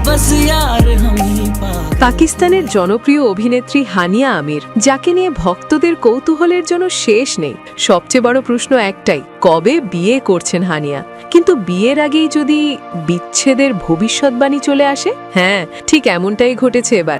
बस यार हम ही पागल। পাকিস্তানের জনপ্রিয় অভিনেত্রী হানিয়া আমির, যাকে নিয়ে ভক্তদের কৌতূহলের জন্য শেষ নেই। সবচেয়ে বড় প্রশ্ন একটাই, কবে বিয়ে করছেন হানিয়া? কিন্তু বিয়ের আগেই যদি বিচ্ছেদের ভবিষ্যৎবাণী চলে আসে? হ্যাঁ, ঠিক এমনটাই ঘটেছে এবার।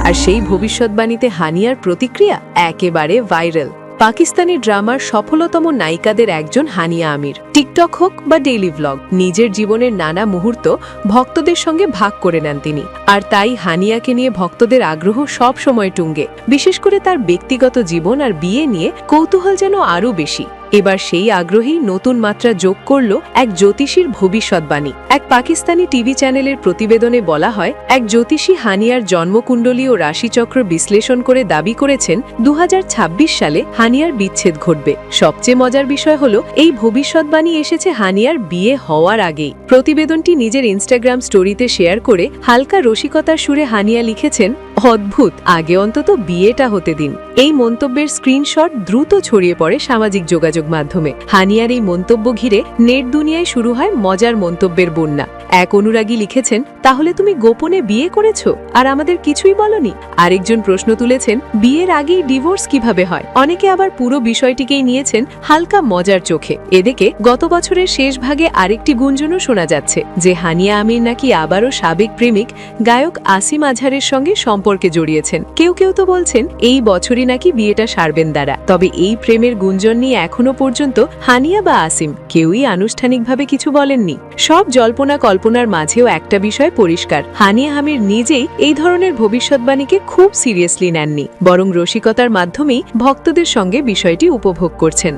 আর সেই ভবিষ্যৎবাণীতে হানিয়ার প্রতিক্রিয়া একেবারে ভাইরাল। পাকিস্তানি ড্রামার সফলতম নায়িকাদের একজন হানিয়া আমির। টিকটক হোক বা ডেইলি ভ্লগ, নিজের জীবনের নানা মুহূর্ত ভক্তদের সঙ্গে ভাগ করে নেন তিনি। আর তাই হানিয়াকে নিয়ে ভক্তদের আগ্রহ সব সময় তুঙ্গে। বিশেষ করে তার ব্যক্তিগত জীবন আর বিয়ে নিয়ে কৌতূহল যেন আরও বেশি। এবার সেই আগ্রহেই নতুন মাত্রা যোগ করল এক জ্যোতিষীর ভবিষ্যৎবাণী। এক পাকিস্তানি টিভি চ্যানেলের প্রতিবেদনে বলা হয়, এক জ্যোতিষী হানিয়ার জন্মকুণ্ডলী ও রাশিচক্র বিশ্লেষণ করে দাবি করেছেন 2026 সালে হানিয়ার বিচ্ছেদ ঘটবে। সবচেয়ে মজার বিষয় হলো, এই ভবিষ্যৎবাণী এসেছে হানিয়ার বিয়ে হওয়ার আগেই। প্রতিবেদনটি নিজের ইনস্টাগ্রাম স্টোরিতে শেয়ার করে হালকা রসিকতার সুরে হানিয়া লিখেছেন, অদ্ভুত, আগে অন্তত বিয়েটা হতে দিন। এই মন্তব্যের স্ক্রিনশট দ্রুত ছড়িয়ে পড়ে সামাজিক যোগাযোগ মাধ্যমে। হানিয়ার এই মন্তব্য ঘিরে নেট দুনিয়ায় শুরু হয় মজার মন্তব্যের বন্যা। এক অনুরাগী লিখেছেন, তাহলে তুমি গোপনে বিয়ে করেছো আর আমাদের কিছুই বলনি? আরেকজন প্রশ্ন তুলেছেন, বিয়ের আগেই ডিভোর্স কিভাবে হয়? অনেকে আবার পুরো বিষয়টিকেই নিয়েছেন হালকা মজার চোখে। এদিকে গত বছরের শেষ ভাগে আরেকটি গুঞ্জনও শোনা যাচ্ছে যে হানিয়া আমির নাকি আবারও সাবেক প্রেমিক গায়ক আসিম আজহারের সঙ্গে সম্পর্কে জড়িয়েছেন। কেউ কেউ তো বলছেন এই বছরই নাকি বিয়েটা সারবেন তারা। তবে এই প্রেমের গুঞ্জন নিয়ে এখনো পর্যন্ত হানিয়া বা আসিম কেউই আনুষ্ঠানিকভাবে কিছু বলেননি। সব জল্পনা কল্পনার মাঝেও একটা বিষয় পরিষ্কার, হানিয়া আমির নিজেই এই ধরনের ভবিষ্যৎবাণীকে খুব সিরিয়াসলি নেননি, বরং রসিকতার মাধ্যমেই ভক্তদের সঙ্গে বিষয়টি উপভোগ করছেন।